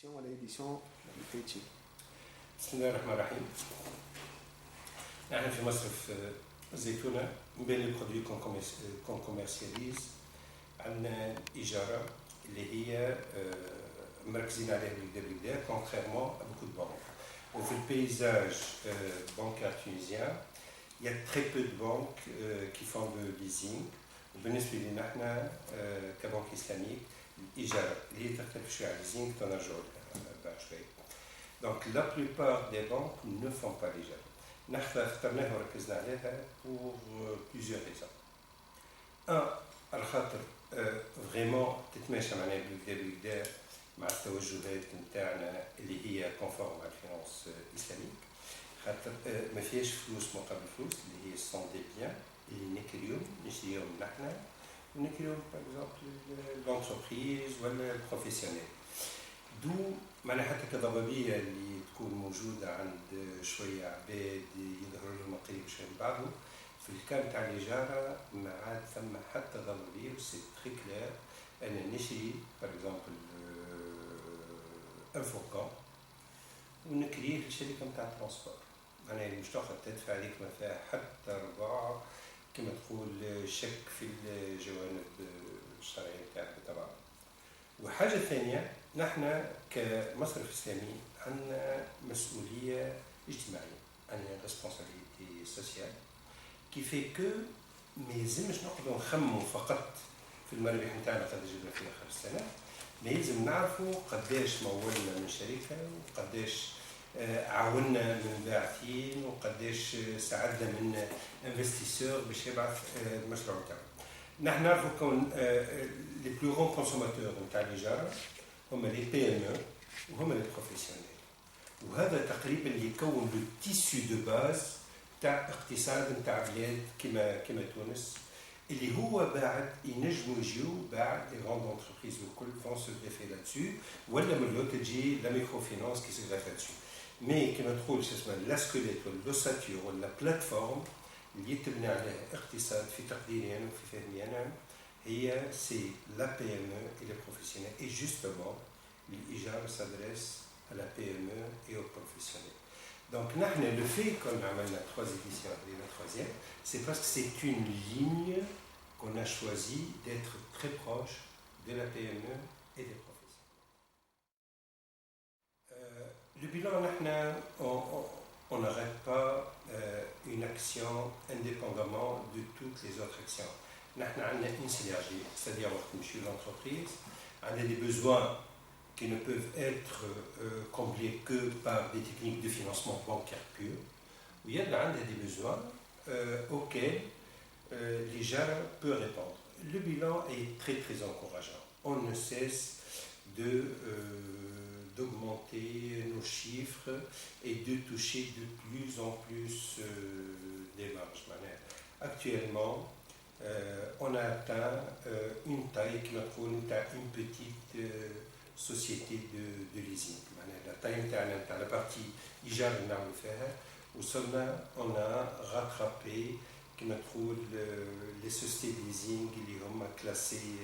l'édition de Tahiti. بسم الله الرحمن الرحيم. نحن في مصرف الزيتونة من بين البرودوي كون كوميرسياليز عندنا إجارة اللي هي مركزين عليها بالكدا contrairement à beaucoup de banques. وفي البيزاج bancaire tunisien, il y a très peu de banques qui font de leasing. وبالنسبة لنا نحن كبنك إسلاميك الإجارة اللي هي تختلف شوية على الليزينغ تنرجعوا بعد شوية. Donc la plupart des banques ne font pas l'IJARA. نحن اخترناها وركزنا عليها pour plusieurs raisons. Un, على خاطر vraiment تتماشى معنا بالكدا مع التوجهات نتاعنا اللي هي conforme à الفينانس الإسلاميك. خاطر ما فيهاش فلوس مقابل فلوس اللي هي sont des biens اللي نكريهم نشريهم نحن ونكريهم par exemple l'entreprise ولا البروفيسيونيل. دو معناها حتى كضبابية اللي تكون موجودة عند شوية عباد يظهروا لهم قريب شوية من بعضهم. في الكام تاع الإجارة ما عاد ثم حتى ضبابية وسي تري كلير. أنا نشري باغ اكزومبل ان فوركون ونكريه للشركة نتاع الترونسبور. معناها مش تاخذ تدفع عليك ما فيها حتى ربع كما تقول شك في الجوانب الشرعية نتاعك طبعا. وحاجة ثانية نحن كمصرف إسلامي عندنا مسؤولية اجتماعية، عندنا responsabilité sociale qui fait que ما يلزمش نقعدوا نخموا فقط في المرابح نتاعنا قداش جبنا في آخر السنة، ما يلزم نعرفوا قداش مولنا من شركة وقداش عاوننا من باعثين وقداش ساعدنا من انفستيسور باش يبعث المشروع نتاعو. نحن نعرفوا كون لي بلو غون كونسوماتور نتاع الإجارة هما لي بي ام او وهما لي بروفيسيونيل. وهذا تقريبا اللي يكون لو تيسو دو باز تاع اقتصاد نتاع بلاد كما تونس اللي هو بعد ينجموا يجيو بعد لي غروند انتربريز والكل فون سو غريفي لاتسو ولا من لوت تجي لا ميكرو فينانس كي سو غريف لاتسو. مي كما تقول شو اسمه لا سكوليت ولا لوساتور ولا بلاتفورم اللي يتبنى عليه اقتصاد في تقديري انا وفي فهمي انا هي سي لا بي ام او اي لي بروفيسيونيل. اي جوستومون الإجارة s'adresse à la PME et aux professionnels. Donc, le fait qu'on a amené la 3 éditions et la 3e, c'est parce que c'est une ligne qu'on a choisi d'être très proche de la PME et des professionnels. Le bilan, on n'arrête pas une action indépendamment de toutes les autres actions. On a une synergie, c'est-à-dire que l'entreprise a des besoins qui ne peuvent être comblés que par des techniques de financement bancaire pur. Il y a des besoins auxquels l'IJARA peut répondre. Le bilan est très très encourageant. On ne cesse d'augmenter nos chiffres et de toucher de plus en plus des marges. Actuellement, on a atteint une taille qui nous trouve une petite société de leasing. La taille interne, la partie IJARA اللي نعملوا فيها وصلنا on a rattrapé كما تقول les sociétés de leasing اللي هما classées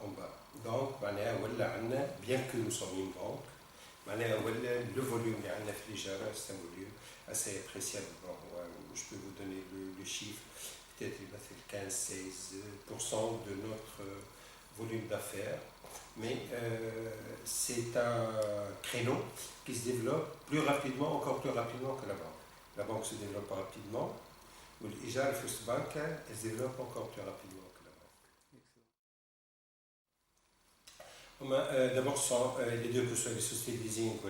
en bas. Donc معناها ولا عندنا bien que nous sommes une banque معناها ولا le volume اللي عندنا في الإجارة c'est un volume assez appréciable. Bon, je peux vous donner le chiffre, peut-être il va faire 15-16% de notre volume d'affaires. Mais c'est un créneau qui se développe plus rapidement, encore plus rapidement que la banque. La banque se développe rapidement, ou l'IJARA First Bank, elle se développe encore plus rapidement que la banque. D'abord, les deux, que ce soit les sociétés de leasing ou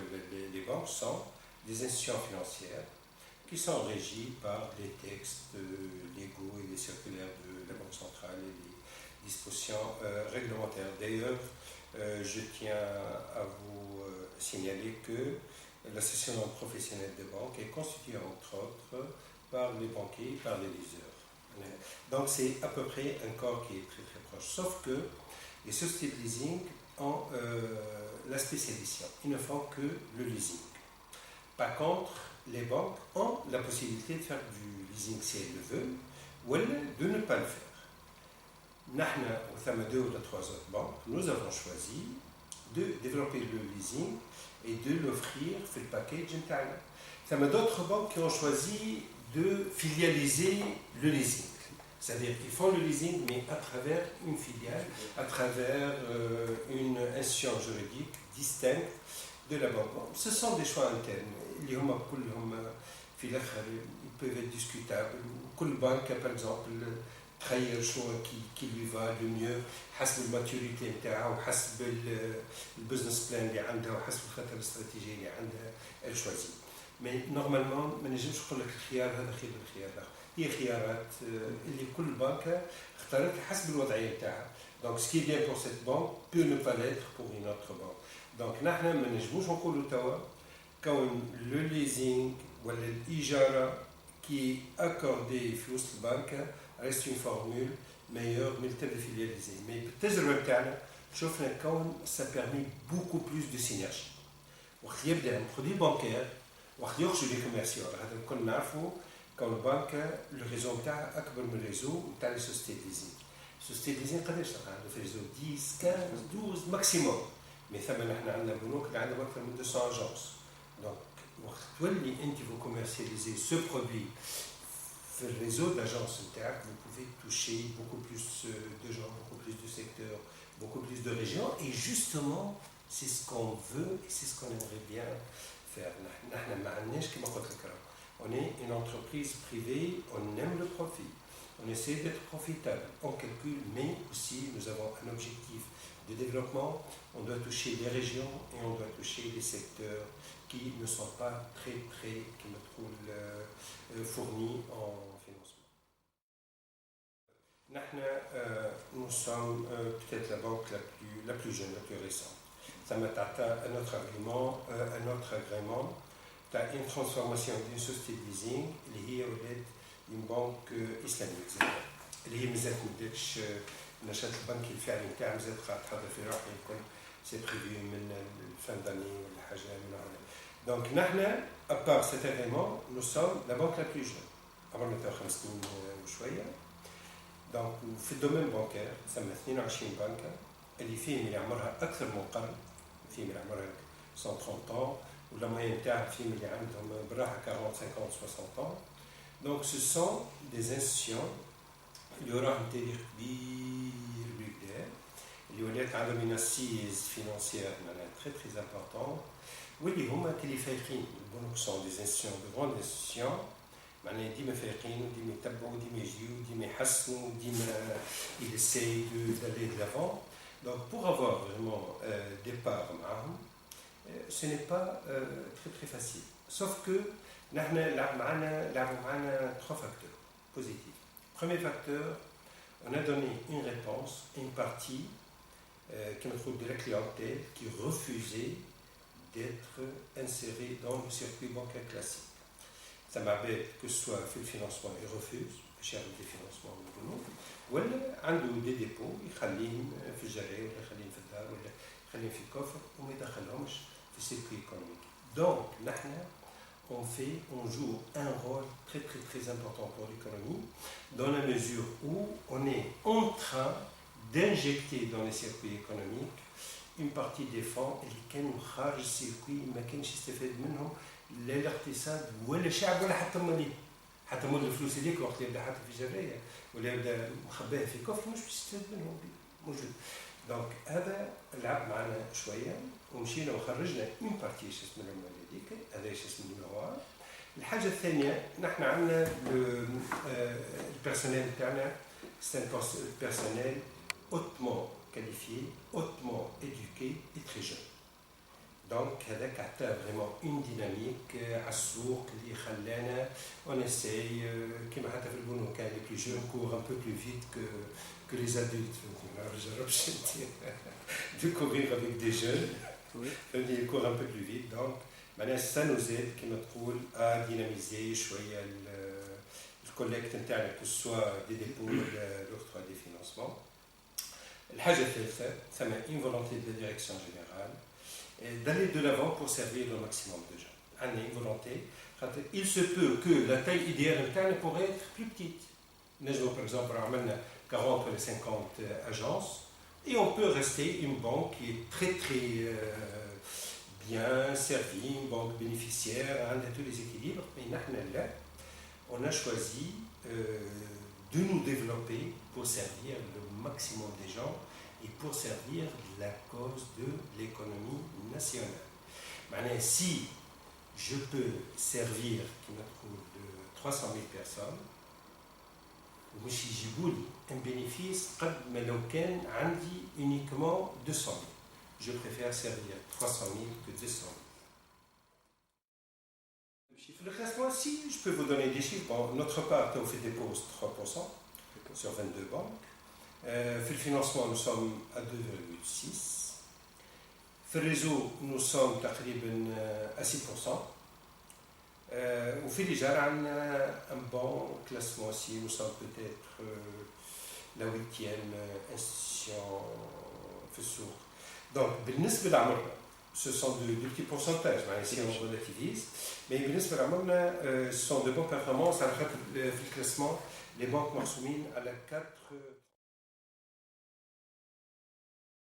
les banques, sont des institutions financières qui sont régies par les textes légaux et les circulaires de la Banque centrale et les dispositions réglementaires. D'ailleurs, je tiens à vous signaler que l'association professionnelle des banques est constituée entre autres par les banquiers et par les leasers. Donc c'est à peu près un corps qui est très très proche. Sauf que les sociétés de leasing ont la spécialisation. Ils ne font que le leasing. Par contre, les banques ont la possibilité de faire du leasing si elles le veulent ou de ne pas le faire. Nous, au 2 ou 3 autres banques, nous avons choisi de développer le leasing et de l'offrir في الباكيج نتاعنا. ثم d'autres banques qui ont choisi de filialiser le leasing. C'est-à-dire qu'ils font le leasing, mais à travers une filiale, à travers une institution juridique distincte de la banque. Bon, ce sont des choix internes. Ils peuvent être discutables. Quelle banque, par exemple, تخير شو qui lui va le mieux حسب الماتوريتي نتاعها وحسب البزنس بلان اللي عندها وحسب الخطه الاستراتيجيه اللي عندها الشوازي. مي نورمالمون ما نجمش نقول لك الخيار هذا خير من الخيار الاخر. هي خيارات اللي كل بنكه اختارتها حسب الوضعيه نتاعها. دونك سكي بيان بور سيت بانك بو نو با ليتر بور اون اوتر بانك. دونك نحن ما نجموش نقولوا توا كون لو ليزينغ ولا الاجاره كي اكوردي في وسط البنكه reste une formule meilleure mais le filialisé. Mais بالتجربة بتاعنا شفنا كون ça permet beaucoup plus de synergie. وقت يبدا برودوي بانكير وقت يخرجوا لي كوميرسيال هذا الكل نعرفوا كون البنكه الريزو نتاعها اكبر من الريزو نتاع لي سوسيتي ليزين. سوسيتي ليزين قداش عنده في ريزو 10 15 12 ماكسيموم. مي ثم نحن عندنا بنوك اللي عندهم اكثر من 200 اجونس. دونك وقت تولي انت فو كوميرسياليزي سو برودوي في الريزو d'agences نتاعك vous pouvez toucher beaucoup plus de gens, beaucoup plus de secteurs, beaucoup plus de régions et justement c'est ce qu'on veut et c'est ce qu'on aimerait bien faire. نحن ما عندناش كما قلت لك on est une entreprise privée, on aime le profit, on essaie d'être profitable, on calcule, mais aussi nous avons un objectif de développement, on doit toucher les régions et on doit toucher les secteurs qui ne sont pas très qui me trouvent fournis en financement. Nous sommes peut-être la banque la plus jeune, la plus récente. Ça m'a atteint un autre agrément. Tu as une transformation d'une société de leasing اللي هي ولات une banque islamique. اللي هي مازالت ما بداتش نشاط البنكي الفعلي نتاعها مازالت قاعد تحضر في روحها يكون سي بريفي من الفان داني ولا حاجه من هنا. Donc نحن à part cet agrément, nous sommes la banque la plus jeune. عمرنا تاع 5 سنين وشويه. دونك في الدومين بانكير ثم 22 بنكه اللي فيهم اللي عمرها اكثر من قرن، فيهم اللي عمرها 130 ans ولا موين تاعها فيهم اللي عندهم براحه 40 50 60 ans. Donc ce sont des institutions اللي وراهم تاريخ كبير بالكدا اللي ولات عندهم une assise financière معناها très très important واللي هما اللي فايقين. البنوك sont des institutions de grandes institutions معناها ديما فايقين وديما يتبعوا وديما يجيو وديما يحسنوا وديما يساي d'aller de l'avant. Donc pour avoir vraiment des parts معاهم ce n'est pas très très facile. Sauf que نحن لعبوا معنا 3 facteurs positifs. Premier facteur, on a donné une réponse, une partie qui me trouve de la clientèle qui refusait d'être insérée dans le circuit bancaire classique. Ça m'embête que ce soit fait le financement, ils refusent, cher des financements ou non, ou عنده des dépôts, يخليهم في الجري ولا يخليهم في الدار ولا يخليهم في الكوفر وما يدخلهمش في السيركوي économique. Donc, نحن on joue un rôle très très très important pour l'économie dans la mesure où on est en train d'injecter dans les circuits économiques une partie des fonds اللي كانوا خارج السيركوي ما كانش يستفاد منهم لا الاقتصاد ولا الشعب ولا حتى مولي حتى مول الفلوس هذيك وقت يبدا حتى في جريه ولا يبدا مخباها في كفر مش يستفاد منهم موجود. دونك هذا لعب معنا شويه ومشينا وخرجنا اون بارتي شو اسمه المال هذيك هذا شو اسمه النوع. الحاجه الثانيه نحن عندنا البيرسونيل تاعنا سي ان بيرسونيل hautement qualifié, hautement éduqué et très jeune. Donc, هذاك عطى vraiment une dynamique على السوق اللي خلانا on essaye كما حتى في البنوك كان les plus jeunes courent un peu plus vite que les adultes. ما جربش de courir avec des jeunes. Ils courent un peu plus vite. Donc, معناها ça nous aide كما تقول à dynamiser شويه الكولكت نتاعنا que ce soit des dépôts ولا l'octroi des financements. الحاجه الثالثه ثم une volonté de la direction générale d'aller de l'avant pour servir le maximum de gens. عندنا une volonté. Il se peut que la taille idéale نتاعنا pourrait être plus petite. نجمو par exemple عملنا 40 ولا 50 agences Et on peut rester une banque qui est très très bien servie, une banque bénéficiaire, on a tous les équilibres, mais on a choisi de nous développer pour servir le maximum des gens et pour servir la cause de l'économie nationale. Maintenant, si je peux servir de 300 000 personnes, مش يجيبوا لي un bénéfice قد ما لو كان عندي uniquement 200 000. Je préfère servir 300 000 que 200 000. Le classement, si je peux vous donner des chiffres, bon, notre part, on fait des pauses 3% sur 22 banques. Fait le financement, nous sommes à 2,6. Fait le réseau, nous sommes à 6%. وفي الإيجار عندنا un bon classement aussi, nous sommes peut-être la 8e institution في السوق. Donc بالنسبة لعمرنا ce sont de petits pourcentages, si on relativise, mais بالنسبة لعمرنا ce sont de bonnes performances على خاطر في الكلاسمون les banques مرسومين على 4